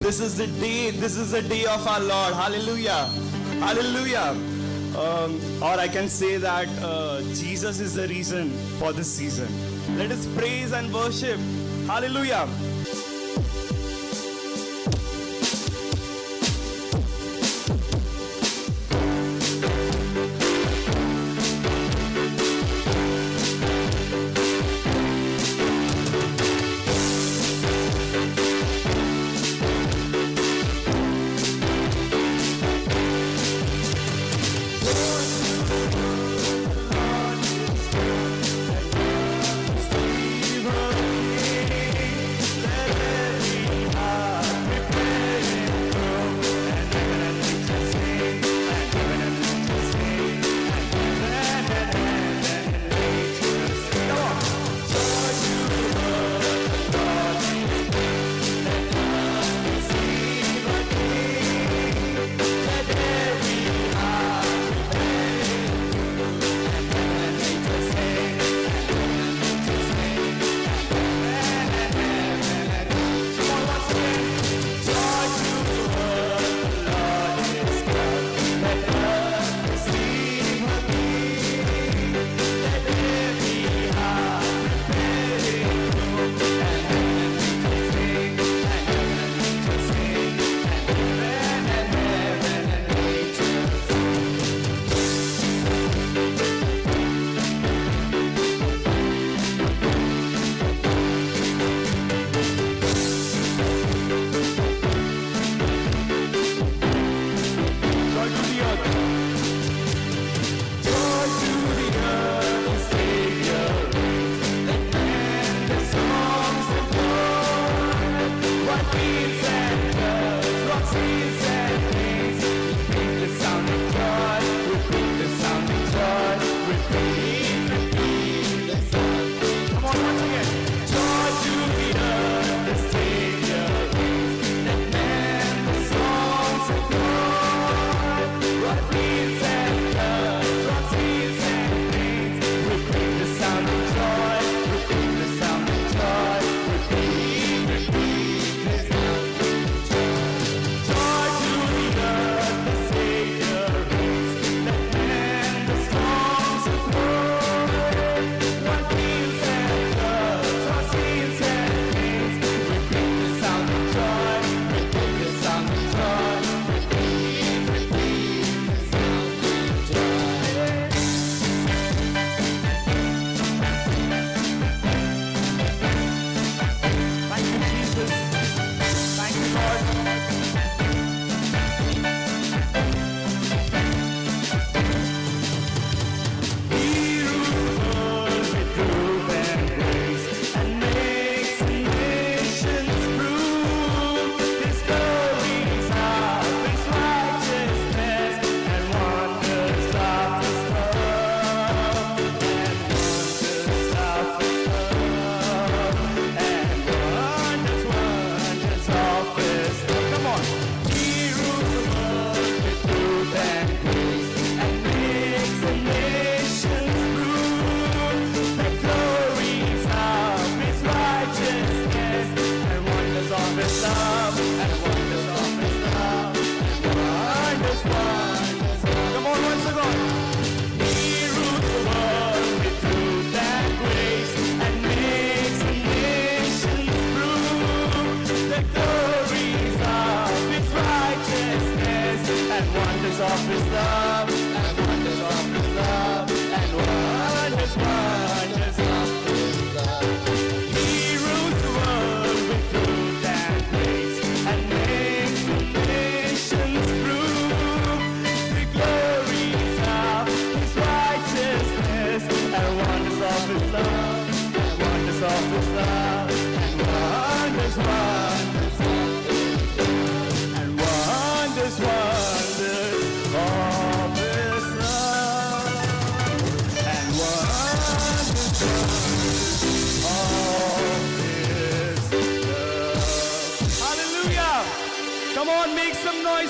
This is the day. This is the day of our Lord. Hallelujah. Hallelujah. Or I can say that Jesus is the reason for this season. Let us praise and worship. Hallelujah.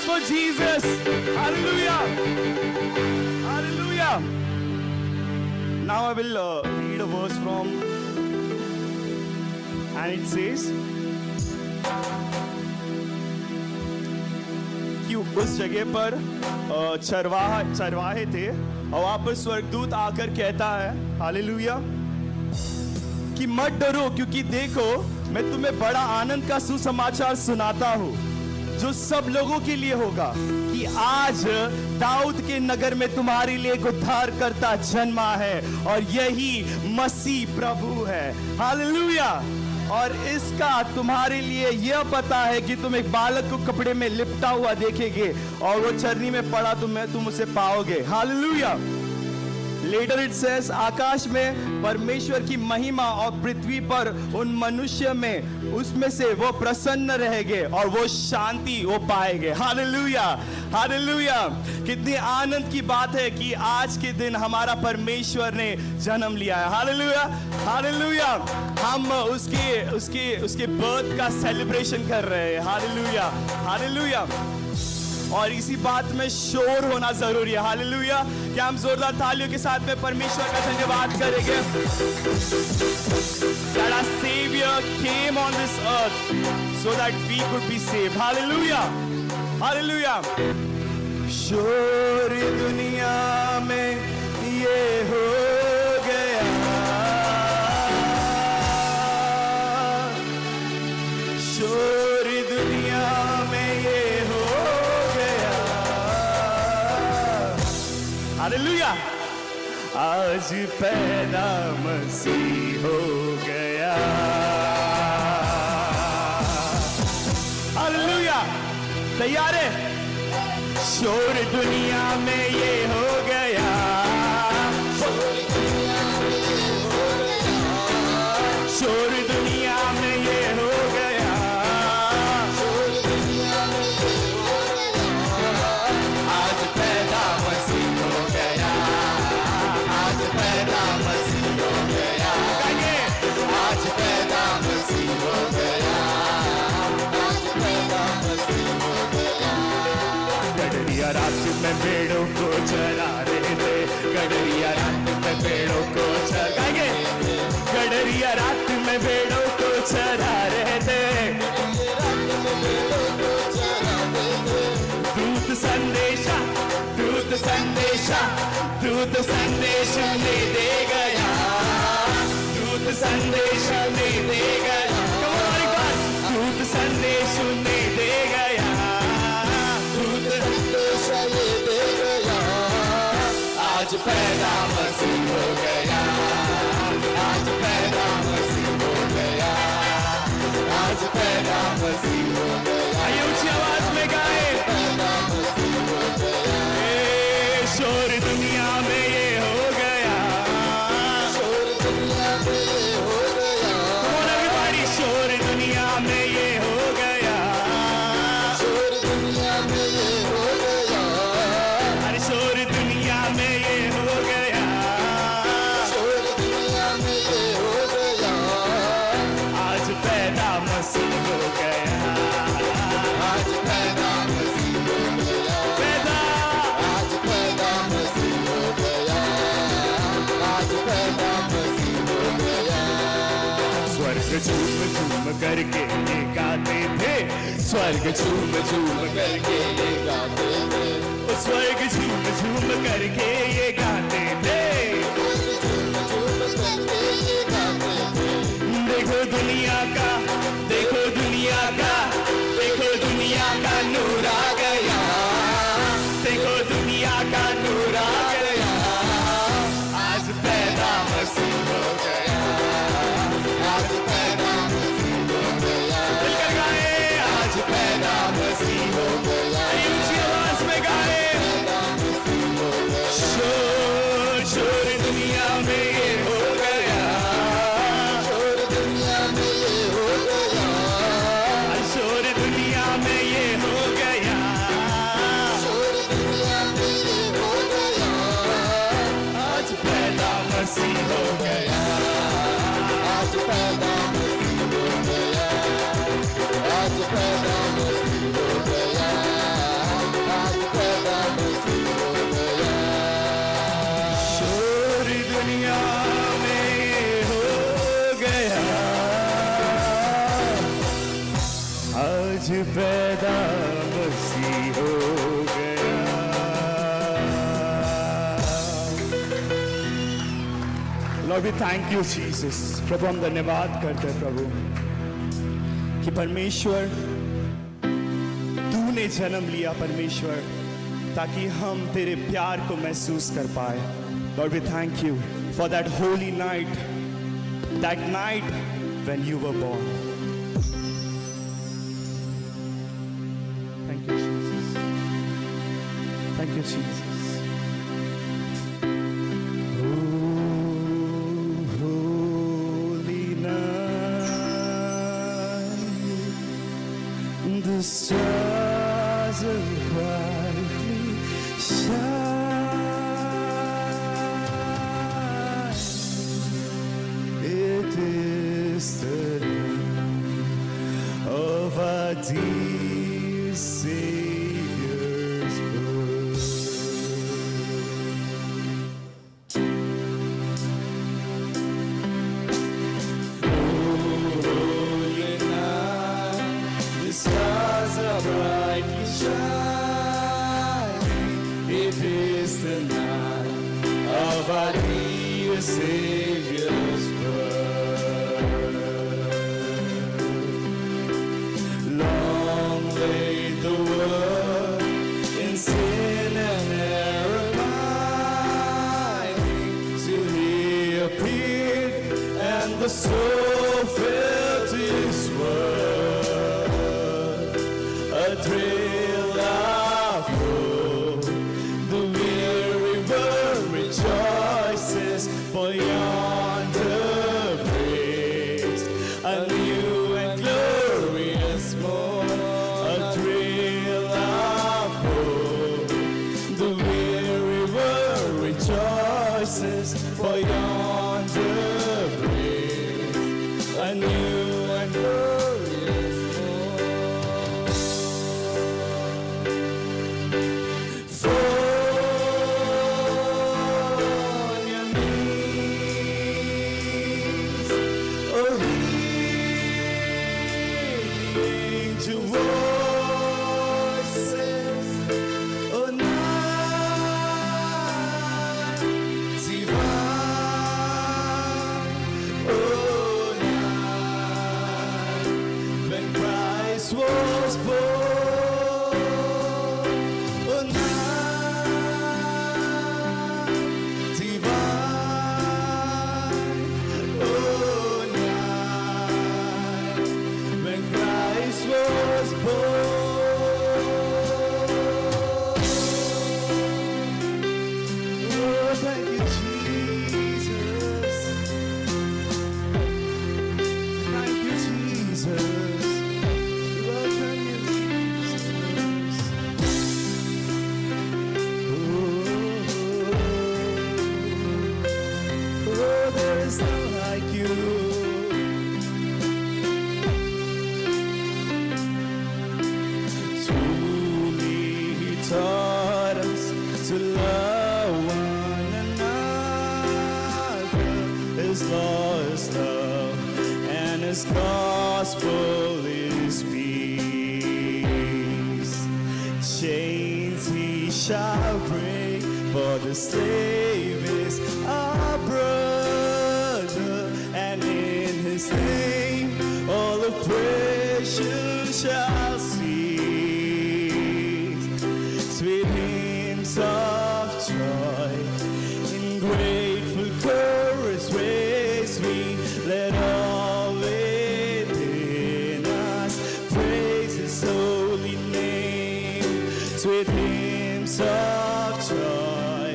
For Jesus. Hallelujah. Hallelujah. Now I will read a verse from, and it says, कि उस जगह पर चरवाहे थे और वहां पर स्वर्गदूत आकर कहता है हालेलुया कि मत डरो, क्योंकि देखो मैं तुम्हें बड़ा आनंद का सुसमाचार सुनाता हूं जो सब लोगों के लिए होगा कि आज दाऊद के नगर में तुम्हारे लिए एक उद्धारकर्ता जन्मा है और यही मसीह प्रभु है। हालेलुया। और इसका तुम्हारे लिए यह पता है कि तुम एक बालक को कपड़े में लिपटा हुआ देखेंगे और वो चरनी में पड़ा तुम उसे पाओगे। हालेलुया। लेटर इट सेज आकाश में परमेश्वर की महिमा और पृथ्वी पर उन मनुष्य में उसमें से वो प्रसन्न रहेंगे और वो शांति वो पाएंगे। Hallelujah hallelujah. कितनी आनंद की बात है कि आज के दिन हमारा परमेश्वर ने जन्म लिया है। Hallelujah hallelujah. हम उसके बर्थ का सेलिब्रेशन कर रहे हैं। Hallelujah hallelujah. और इसी बात में शोर होना जरूरी है। हालेलुया। क्या हम जोरदार तालियों के साथ में परमेश्वर का धन्यवाद करेंगे? That our Savior came on this earth so that we could be saved. Hallelujah. Hallelujah. शोर दुनिया में ये हो गया, शोर दुनिया में ये हो गया। हालेलुया। आज पैदा मसीह हो गया। हालेलुया। तैयार है? शोर दुनिया में ये हो गया, शोर दुनिया में ये हो गया, आज पैदा मसीह हो गया, आज पैदा मसीह हो गया, आज पैदा मसीह हो गया, आज पैदा मसीह हो गया। गडरिया रात में पेड़ों को चरा रहे थे, गडरिया रात में पेड़ों को चराएंगे, गडरिया रात में पेड़ों को चरा रहे थे, दूत संदेशा, दूत संदेशा, दूत संदेश ले दे गया, दूत संदेश ले दे गया, हमारी बात, दूत संदेश ले दे गया, दूत संदेश ले दे गया, आज पैदा मसीह हो गया, आज पैदा मसीह हो गया, आज पैदा मसीह हो गया। आइए ऊंची आवाज में गाए, पैदा मसीह हो गया। शोर दुनिया में ये हो गया, शोर दुनिया में ये हो गया। Come on everybody, शोर दुनिया में ये हो गया, शोर दुनिया में ये हो गया। अरे शोर दुनिया में ये हो गया, शोर दुनिया में ये हो गया। आज पैदा मसीह हो गया, आज पैदा मसीह हो गया, पैदा, आज पैदा मसीह हो गया, आज पैदा मसीह हो गया। स्वर्ग झूम झूम करके ये गाते थे, स्वर्ग झूम झूम करके ये गाते थे, स्वर्ग झूम झूम करके ये गाते थे, झूम करके ये गाते थे। देखो दुनिया का, देखो दुनिया का, देखो दुनिया का नूर आ गया, देखो दुनिया का नूर आ गया, आज पैदा मसीह हो गया, आज पैदा मसीह हो गया। मिलकर गाए, आज पैदा मसीह हो गया। ऊंची आवाज में गाए, पैदा मसीह हो गया। शोर शोर दुनिया में ये हो गया, शोर दुनिया में ये हो गया, शोर दुनिया में ये हो गया, शोर दुनिया में ये हो गया, आज पैदा मसीह हो गया, आज पैदा मसीह हो गया, आज पैदा मसीह हो गया, आज पैदा मसीह हो गया। शोर दुनिया में ये हो गया, आज पैदा मसीह हो Lord, we thank you, Jesus. प्रभु हम धन्यवाद करते हैं प्रभु कि परमेश्वर तूने जन्म लिया परमेश्वर ताकि हम तेरे प्यार को महसूस कर पाए. Lord, we thank you for that holy night, that night when you were born. Thank you, Jesus. Thank you, Jesus. The stars are brightly shine. It is the night of our dear Savior's birth. Holy night, the stars are brightly shining. It is the night of our dear Savior's birth. Long lay the world in sin and error pining, till He appeared and the soul felt His word. A thrill of hope, the weary world rejoices, for yonder breaks a new and glorious morn. A thrill of hope, the weary world rejoices, for yonder breaks a new and glorious morn. Fall on your knees, oh hear the angel voices, oh night divine, oh night when Christ was born, oh night divine, oh night when Christ was born. Oh, thank you, Jesus. Thank you, Jesus. Welcome you, Jesus. Oh, there is none like you. Truly He taught us to love one another. His law is love and His gospel is peace. Chains He shall break, for the slave is our brother, and in His name all oppression shall cease. Sweet hymns of joy in grateful chorus raise we, let all within us praise His holy name. Sweet hymns of joy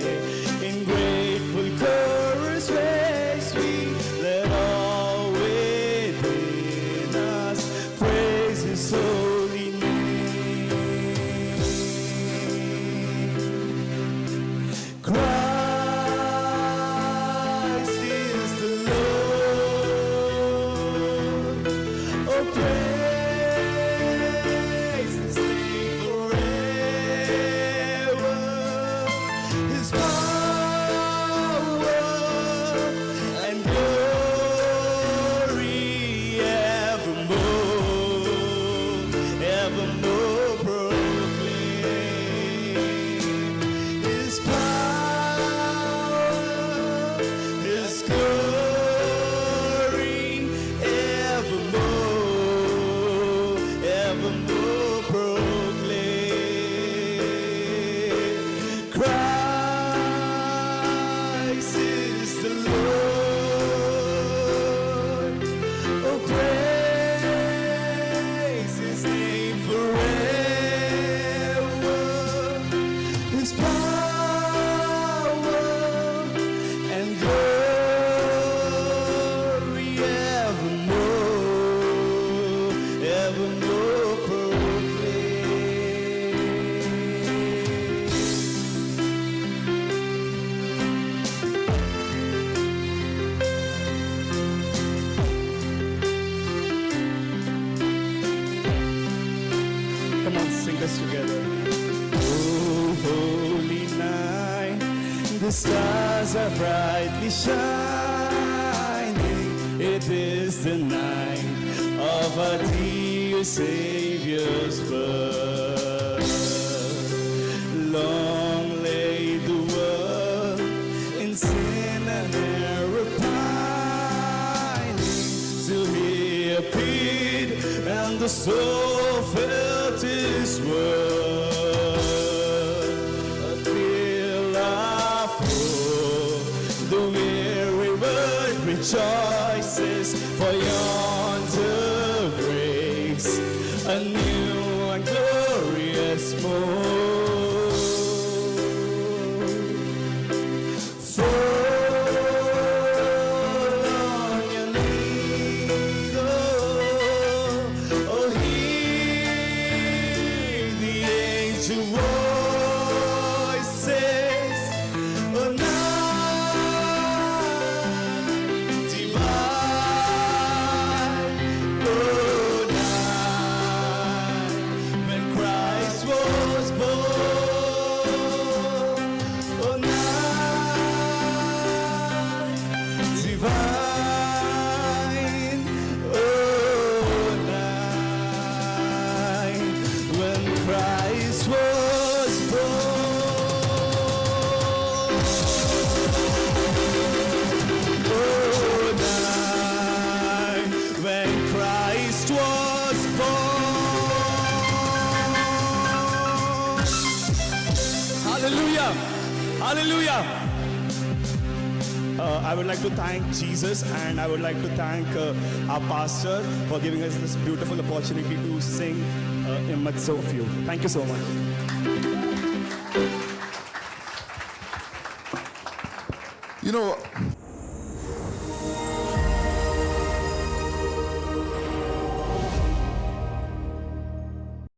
in grateful chorus raise we, let all within us praise His holy name. Christ hands together. Oh, holy night, the stars are brightly shining. It is the night of our dear Savior's birth. Long lay the world in sin and error pining, till He appeared and the soul felt His word. A thrill of hope, the weary world rejoices, for yonder breaks a new and glorious morn. Hallelujah! I would like to thank Jesus, and I would like to thank our pastor for giving us this beautiful opportunity to sing in midst of you. Thank you so much. You know,